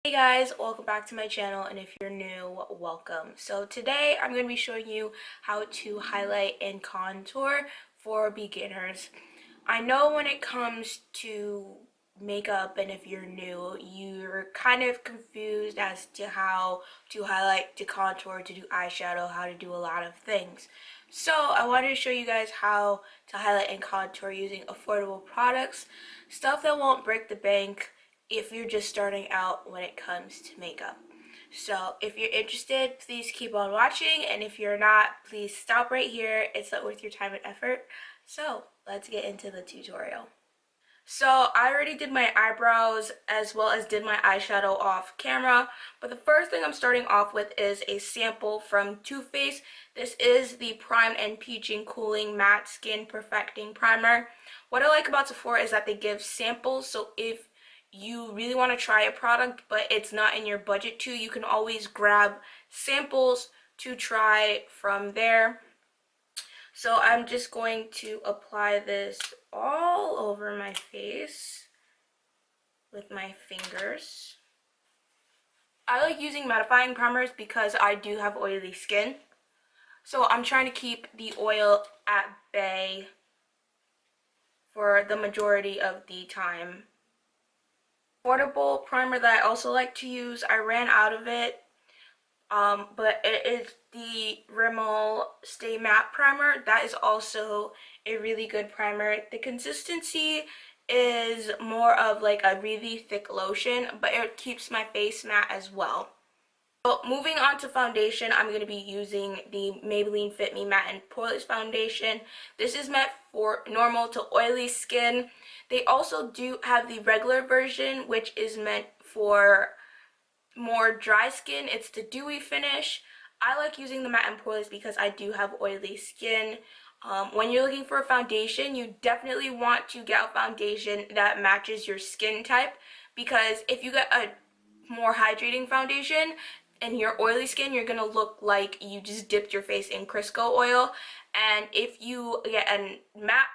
Hey guys, welcome back to my channel, and if you're new, welcome. So today I'm going to be showing you how to highlight and contour for beginners. I know when it comes to makeup and if you're new, you're kind of confused as to how to highlight, to contour, to do eyeshadow, how to do a lot of things. So I wanted to show you guys how to highlight and contour using affordable products, stuff that won't break the bank if you're just starting out when it comes to makeup. So if you're interested, please keep on watching, and if you're not, please stop right here. It's not worth your time and effort. So let's get into the tutorial. So I already did my eyebrows as well as did my eyeshadow off camera, but the first thing I'm starting off with is a sample from Too Faced. This is the Prime and Peachy Cooling Matte Skin Perfecting Primer. What I like about Sephora is that they give samples, so if you really want to try a product but it's not in your budget to, you can always grab samples to try from there. So I'm just going to apply this all over my face with my fingers. I like using mattifying primers because I do have oily skin, so I'm trying to keep the oil at bay for the majority of the time. Affordable primer that I also like to use, I ran out of it, but it is the Rimmel Stay Matte Primer. That is also a really good primer. The consistency is more of like a really thick lotion, but it keeps my face matte as well. So moving on to foundation, I'm going to be using the Maybelline Fit Me Matte and Poreless Foundation. This is meant for normal to oily skin. They also do have the regular version, which is meant for more dry skin. It's the dewy finish. I like using the matte and poreless because I do have oily skin. When you're looking for a foundation, you definitely want to get a foundation that matches your skin type, because if you get a more hydrating foundation and your oily skin, you're gonna look like you just dipped your face in Crisco oil. And if you get a matte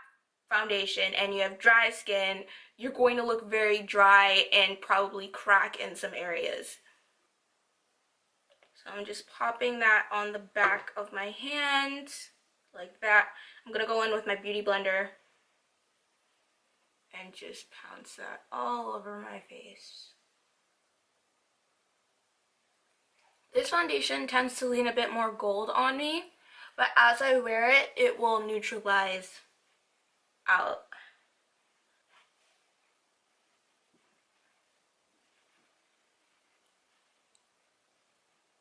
foundation and you have dry skin, you're going to look very dry and probably crack in some areas. So I'm just popping that on the back of my hand like that. I'm gonna go in with my beauty blender and just pounce that all over my face. This foundation tends to lean a bit more gold on me, but as I wear it, it will neutralize out.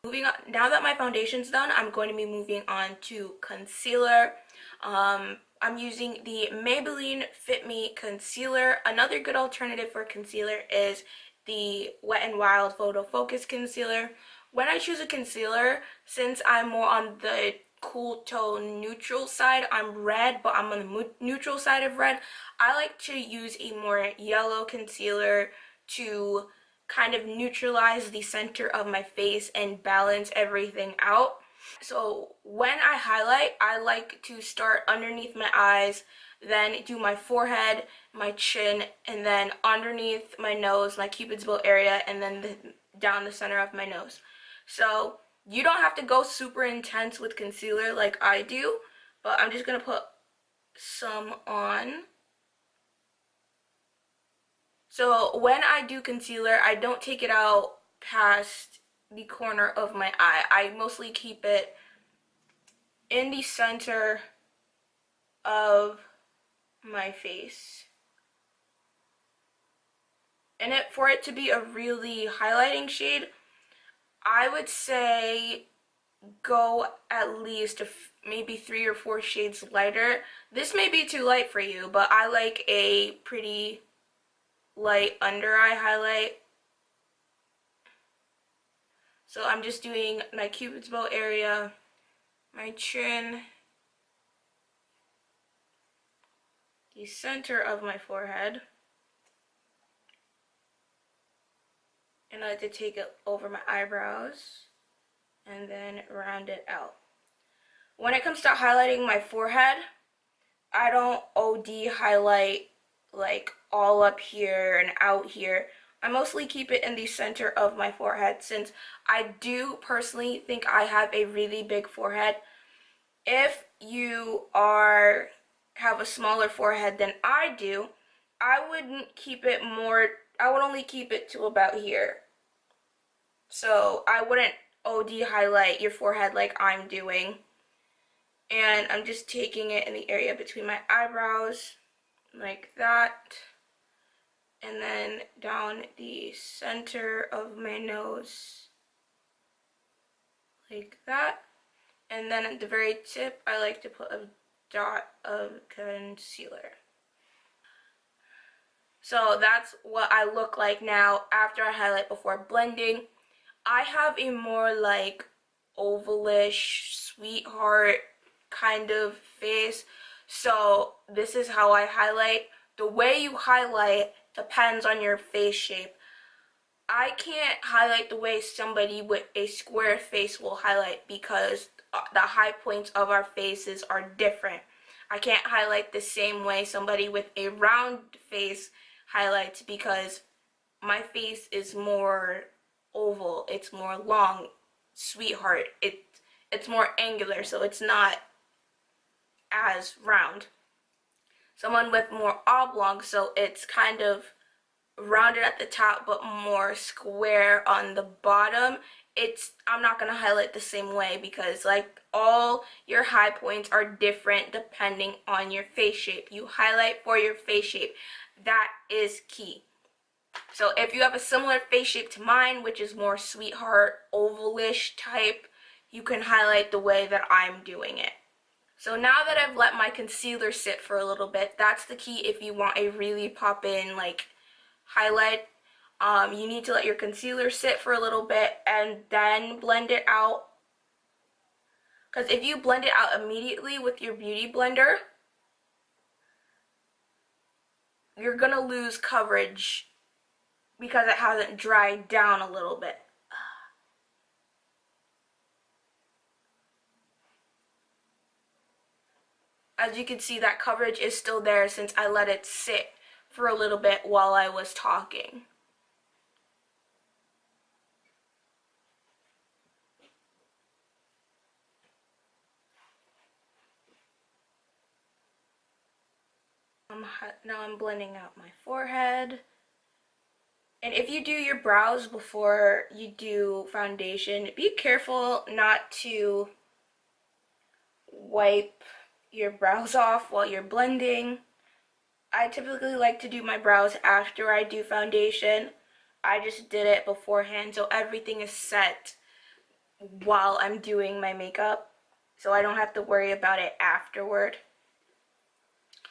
Moving on, now that my foundation's done, I'm going to be moving on to concealer. I'm using the Maybelline Fit Me Concealer. Another good alternative for concealer is the Wet n Wild Photo Focus Concealer. When I choose a concealer, since I'm more on the cool tone neutral side, I'm red, but I'm on the neutral side of red, I like to use a more yellow concealer to kind of neutralize the center of my face and balance everything out. So when I highlight, I like to start underneath my eyes, then do my forehead, my chin, and then underneath my nose, my cupid's bow area, and then down the center of my nose. So you don't have to go super intense with concealer like I do, but I'm just going to put some on. So when I do concealer, I don't take it out past the corner of my eye. I mostly keep it in the center of my face. And for it to be a really highlighting shade, I would say go at least maybe 3 or 4 shades lighter. This may be too light for you, but I like a pretty light under eye highlight. So I'm just doing my cupid's bow area, my chin, the center of my forehead, and I like to take it over my eyebrows and then round it out. When it comes to highlighting my forehead, I don't OD highlight like all up here and out here. I mostly keep it in the center of my forehead since I do personally think I have a really big forehead. If you have a smaller forehead than I do, I wouldn't keep it more, I would only keep it to about here. So I wouldn't OD highlight your forehead like I'm doing. And I'm just taking it in the area between my eyebrows, like that. And then down the center of my nose, like that. And then at the very tip, I like to put a dot of concealer. So that's what I look like now after I highlight before blending. I have a more like ovalish, sweetheart kind of face. So this is how I highlight. The way you highlight depends on your face shape. I can't highlight the way somebody with a square face will highlight because the high points of our faces are different. I can't highlight the same way somebody with a round face highlights because my face is more oval, it's more long, sweetheart, it's more angular, so it's not as round. Someone with more oblong, so it's kind of rounded at the top but more square on the bottom. I'm not going to highlight the same way because like all your high points are different depending on your face shape. You highlight for your face shape. That is key. So if you have a similar face shape to mine, which is more sweetheart, ovalish type, you can highlight the way that I'm doing it. So now that I've let my concealer sit for a little bit, that's the key if you want a really pop-in like highlight. You need to let your concealer sit for a little bit and then blend it out. Because if you blend it out immediately with your beauty blender, you're gonna lose coverage because it hasn't dried down a little bit. As you can see, that coverage is still there since I let it sit for a little bit while I was talking. Now I'm blending out my forehead. And if you do your brows before you do foundation, be careful not to wipe your brows off while you're blending. I typically like to do my brows after I do foundation. I just did it beforehand so everything is set while I'm doing my makeup, so I don't have to worry about it afterward.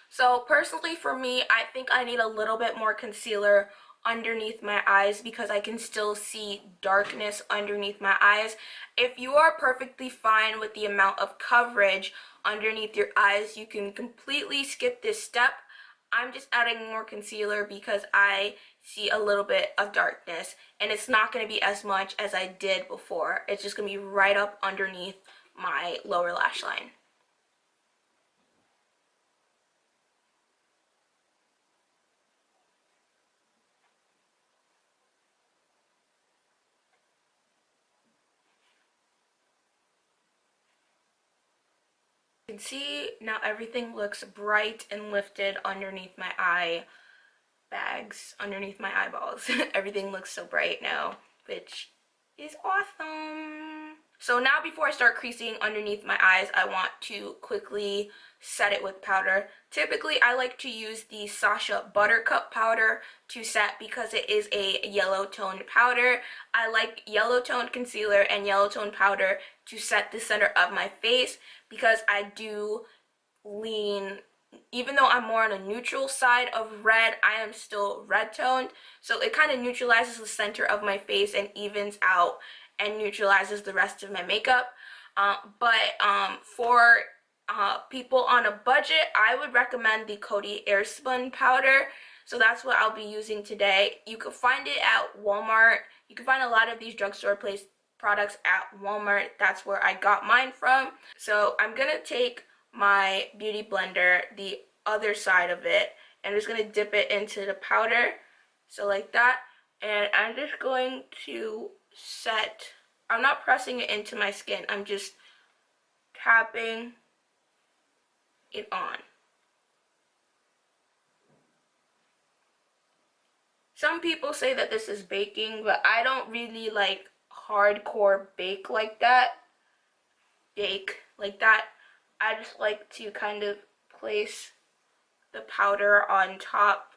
So personally for me, I think I need a little bit more concealer underneath my eyes because I can still see darkness underneath my eyes. If you are perfectly fine with the amount of coverage underneath your eyes, you can completely skip this step. I'm just adding more concealer because I see a little bit of darkness, and it's not going to be as much as I did before. It's just going to be right up underneath my lower lash line. You can see now everything looks bright and lifted underneath my eye bags, underneath my eyeballs. Everything looks so bright now, which is awesome. So now before I start creasing underneath my eyes, I want to quickly set it with powder. Typically, I like to use the Sasha Buttercup powder to set because it is a yellow toned powder. I like yellow toned concealer and yellow toned powder to set the center of my face because I do lean, even though I'm more on a neutral side of red, I am still red toned. So it kind of neutralizes the center of my face and evens out and neutralizes the rest of my makeup. For people on a budget, I would recommend the Coty Airspun powder. So that's what I'll be using today. You can find it at Walmart. You can find a lot of these drugstore place products at Walmart. That's where I got mine from. So I'm gonna take my beauty blender, the other side of it, and I'm just gonna dip it into the powder, so like that, And I'm just going to set, I'm not pressing it into my skin, I'm just tapping it on. Some people say that this is baking, but I don't really like hardcore bake like that. I just like to kind of place the powder on top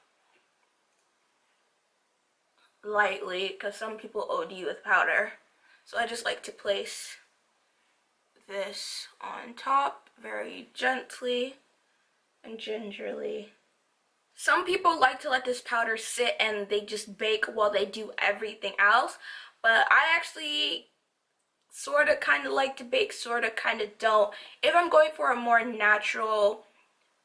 lightly, because some people OD with powder. So I just like to place this on top very gently and gingerly. Some people like to let this powder sit and they just bake while they do everything else, but I actually sort of kind of like to bake, sort of kind of don't. If I'm going for a more natural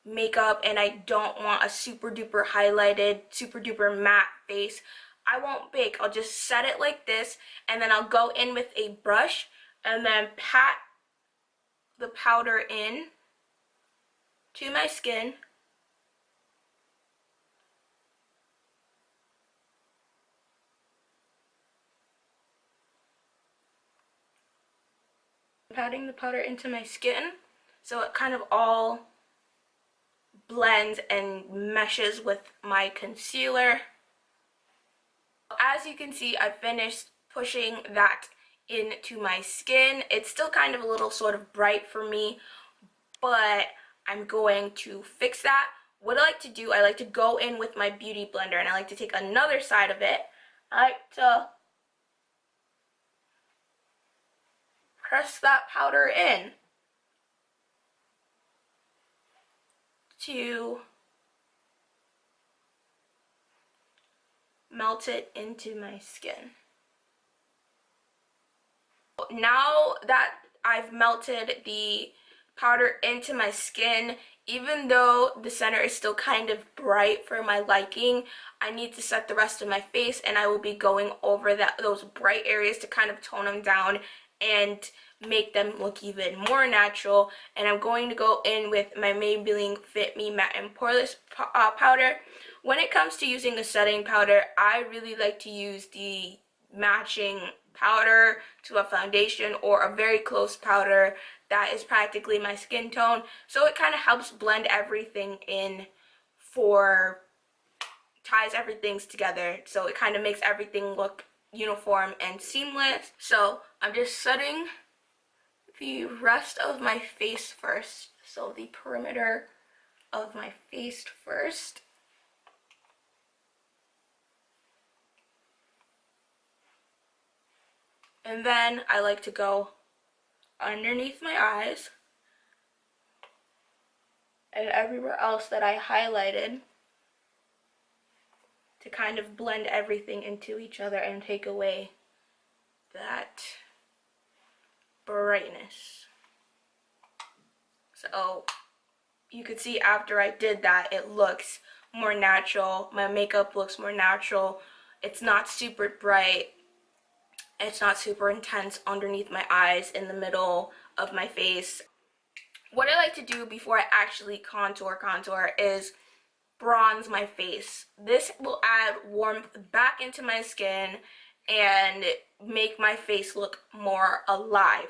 makeup and I don't want a super duper highlighted, super duper matte face, I won't bake. I'll just set it like this, and then I'll go in with a brush and then pat the powder in to my skin. Patting the powder into my skin so it kind of all blends and meshes with my concealer. As you can see, I finished pushing that into my skin. It's still kind of a little sort of bright for me, but I'm going to fix that. What I like to do, I like to go in with my beauty blender, and I like to take another side of it. I like to press that powder in to melt it into my skin. Now that I've melted the powder into my skin, even though the center is still kind of bright for my liking, I need to set the rest of my face, and I will be going over those bright areas to kind of tone them down and make them look even more natural. And I'm going to go in with my Maybelline Fit Me Matte and Poreless powder. When it comes to using a setting powder, I really like to use the matching powder to a foundation or a very close powder that is practically my skin tone, so it kind of helps blend everything in, ties everything together, so it kind of makes everything look uniform and seamless. So I'm just setting the rest of my face first, so the perimeter of my face first. And then I like to go underneath my eyes and everywhere else that I highlighted to kind of blend everything into each other and take away that brightness. So you could see after I did that, it looks more natural. My makeup looks more natural. It's not super bright. It's not super intense underneath my eyes, in the middle of my face. What I like to do before I actually contour is bronze my face. This will add warmth back into my skin and make my face look more alive.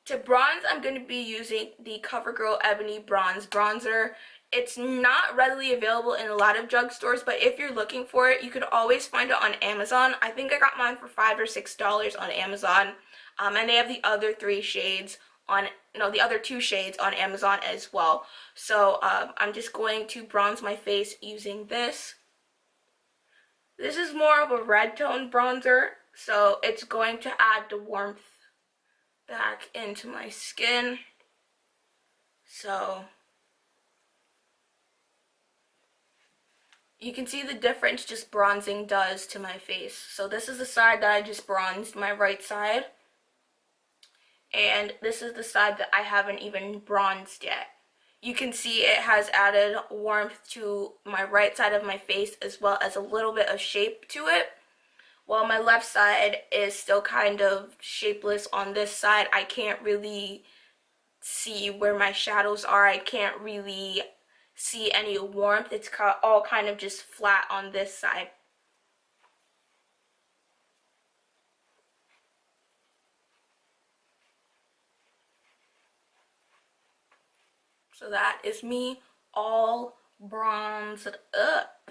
To bronze, I'm going to be using the Covergirl Ebony Bronze Bronzer. It's not readily available in a lot of drugstores, but if you're looking for it, you could always find it on Amazon. I think I got mine for $5 or $6 on Amazon, and they have the other two shades on Amazon as well. So I'm just going to bronze my face using this. This is more of a red tone bronzer, so it's going to add the warmth back into my skin. So you can see the difference just bronzing does to my face. So this is the side that I just bronzed, my right side. And this is the side that I haven't even bronzed yet. You can see it has added warmth to my right side of my face, as well as a little bit of shape to it. While my left side is still kind of shapeless on this side. I can't really see where my shadows are. I can't really see any warmth. It's all kind of just flat on this side. So that is me all bronzed up.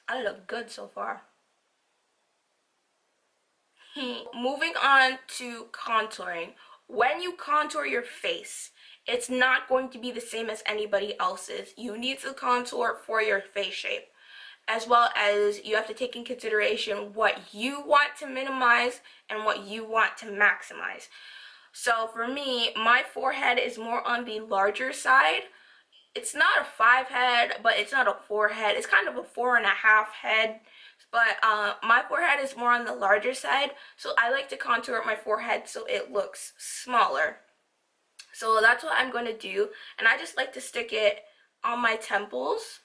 I look good so far. Moving on to contouring. When you contour your face, it's not going to be the same as anybody else's. You need to contour for your face shape, as well as you have to take in consideration what you want to minimize and what you want to maximize. So for me, my forehead is more on the larger side. It's not a 5 head, but it's not a 4 head. It's kind of a 4.5 head. But my forehead is more on the larger side, so I like to contour my forehead so it looks smaller. So that's what I'm going to do, and I just like to stick it on my temples.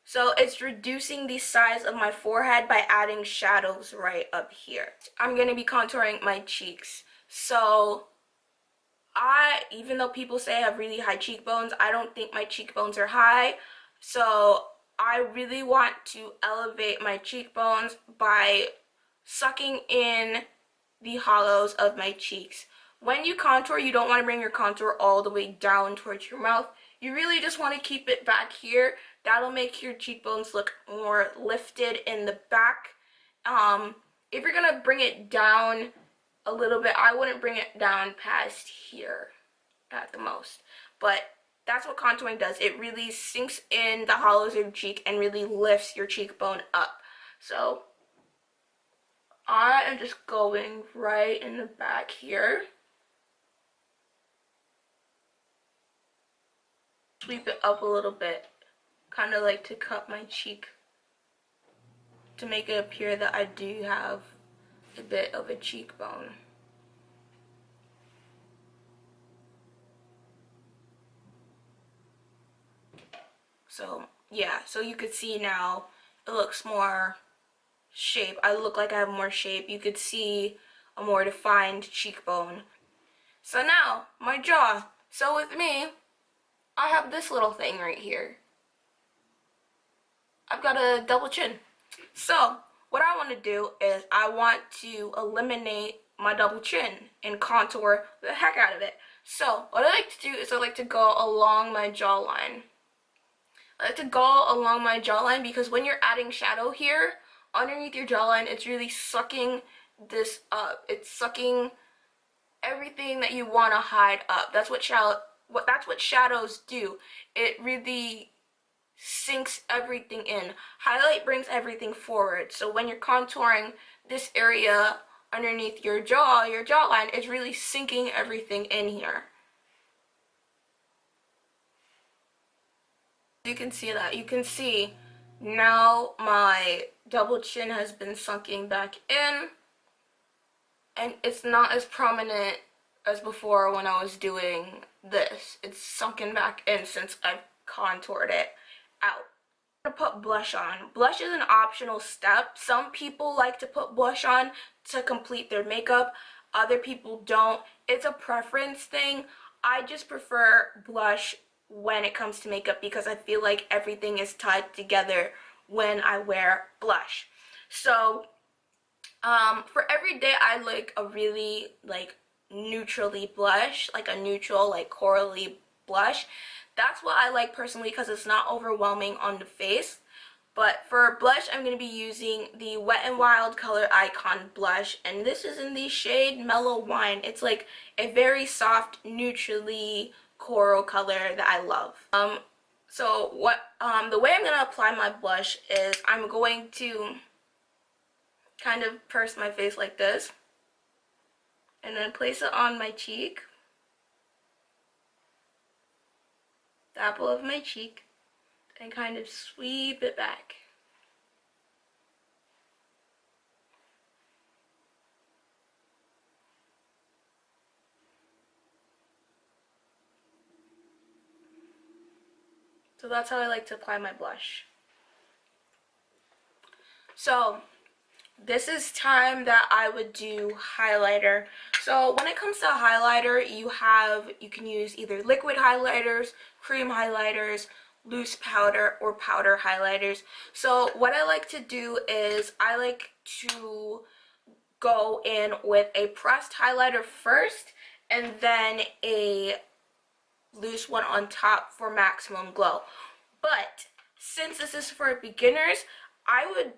So it's reducing the size of my forehead by adding shadows right up here. I'm going to be contouring my cheeks. So even though people say I have really high cheekbones, I don't think my cheekbones are high. So I really want to elevate my cheekbones by sucking in the hollows of my cheeks. When you contour, you don't want to bring your contour all the way down towards your mouth. You really just want to keep it back here. That'll make your cheekbones look more lifted in the back. If you're going to bring it down a little bit, I wouldn't bring it down past here at the most. But that's what contouring does. It really sinks in the hollows of your cheek and really lifts your cheekbone up. So I am just going right in the back here. Sweep it up a little bit. Kind of like to cut my cheek to make it appear that I do have a bit of a cheekbone. So yeah, so you could see now it looks more shape. I look like I have more shape. You could see a more defined cheekbone. So now my jaw. So with me, I have this little thing right here. I've got a double chin. So what I want to do is I want to eliminate my double chin and contour the heck out of it. So what I like to do is I like to go along my jawline. I like to go along my jawline because when you're adding shadow here, underneath your jawline, it's really sucking this up. It's sucking everything that you want to hide up. That's what shadows do. It really sinks everything in. Highlight brings everything forward. So when you're contouring this area underneath your jawline, it's really sinking everything in here. You can see that. You can see now my double chin has been sunking back in, and it's not as prominent as before when I was doing this. It's sunken back in since I've contoured it out. I'm gonna put blush on. Blush is an optional step. Some people like to put blush on to complete their makeup. Other people don't. It's a preference thing. I just prefer blush when it comes to makeup because I feel like everything is tied together when I wear blush. So for every day, I like a really neutrally blush, like a neutral, like corally blush. That's what I like personally because it's not overwhelming on the face. But for blush, I'm going to be using the Wet n Wild Color Icon blush, and this is in the shade Mellow Wine. It's like a very soft, neutrally coral color that I love. So the way I'm going to apply my blush is I'm going to kind of purse my face like this, and then place it on my cheek, the apple of my cheek, and kind of sweep it back. So that's how I like to apply my blush. So this is time that I would do highlighter. So when it comes to highlighter, you can use either liquid highlighters, cream highlighters, loose powder, or powder highlighters. So what I like to do is I like to go in with a pressed highlighter first and then a loose one on top for maximum glow. But since this is for beginners, I would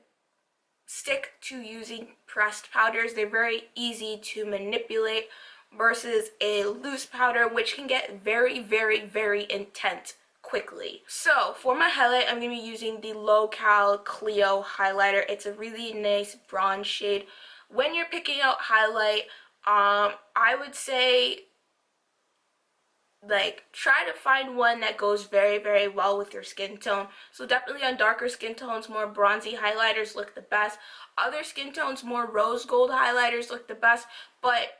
stick to using pressed powders. They're very easy to manipulate versus a loose powder, which can get very, very, very intense quickly. So for my highlight, I'm going to be using the Loe Cal Cleo highlighter. It's a really nice bronze shade. When you're picking out highlight, I would say like try to find one that goes very, very well with your skin tone. So definitely on darker skin tones, more bronzy highlighters look the best. Other skin tones, more rose gold highlighters look the best, but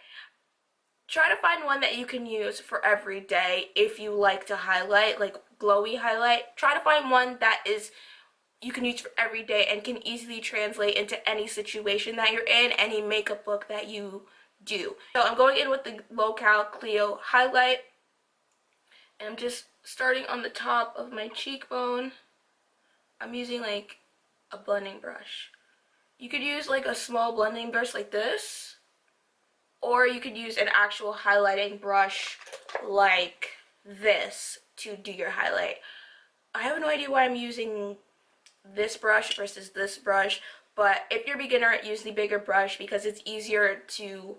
try to find one that you can use for every day. If you like to highlight, like glowy highlight, try to find one that is you can use for every day and can easily translate into any situation that you're in, any makeup look that you do. So I'm going in with the Loe Cal Cleo highlight. And I'm just starting on the top of my cheekbone. I'm using like a blending brush. You could use like a small blending brush like this, or you could use an actual highlighting brush like this to do your highlight. I have no idea why I'm using this brush versus this brush, but if you're a beginner, use the bigger brush because it's easier to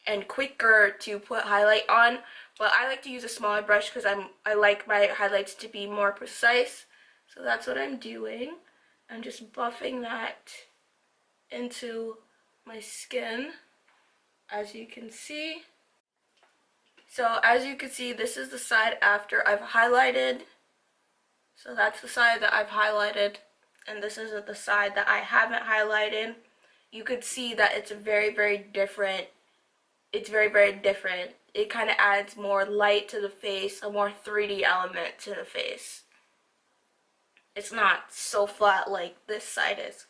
and quicker to put highlight on. But I like to use a smaller brush because I like my highlights to be more precise. So that's what I'm doing. I'm just buffing that into my skin, as you can see. So as you can see, this is the side after I've highlighted. So that's the side that I've highlighted, and this is the side that I haven't highlighted. You could see that it's very, very different. It's very, very different. It kind of adds more light to the face, a more 3D element to the face. It's not so flat like this side is.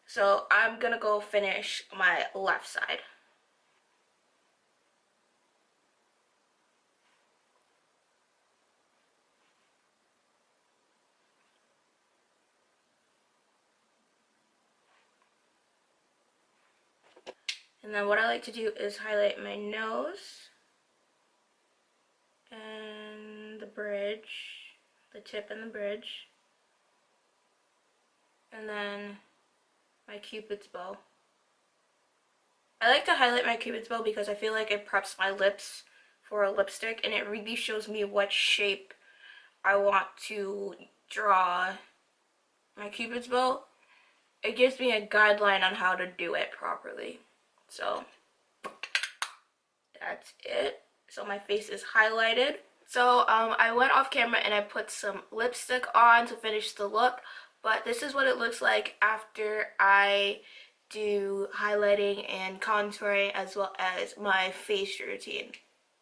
So I'm gonna go finish my left side. And then what I like to do is highlight my nose and the bridge, the tip and the bridge, and then my cupid's bow. I like to highlight my cupid's bow because I feel like it preps my lips for a lipstick, and it really shows me what shape I want to draw my cupid's bow. It gives me a guideline on how to do it properly. So that's it. So my face is highlighted. So I went off camera and I put some lipstick on to finish the look, but this is what it looks like after I do highlighting and contouring as well as my face routine.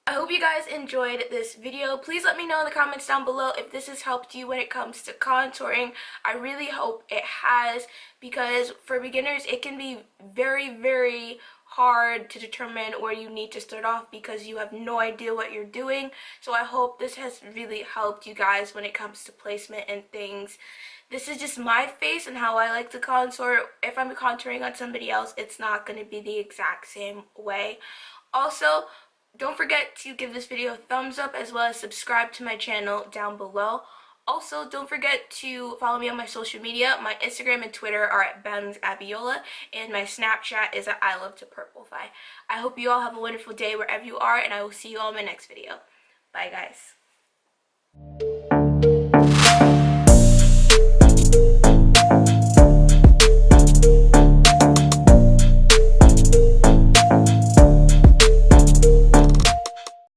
I hope you guys enjoyed this video. Please let me know in the comments down below if this has helped you when it comes to contouring. I really hope it has, because for beginners it can be very, very hard to determine where you need to start off because you have no idea what you're doing. So I hope this has really helped you guys when it comes to placement and things. This is just my face and how I like to contour. If I'm contouring on somebody else, it's not going to be the exact same way. Also, don't forget to give this video a thumbs up as well as subscribe to my channel down below. Also, don't forget to follow me on my social media. My Instagram and Twitter are at Abiola, and my Snapchat is at ILoveToPurplify. I hope you all have a wonderful day wherever you are, and I will see you all in my next video. Bye, guys.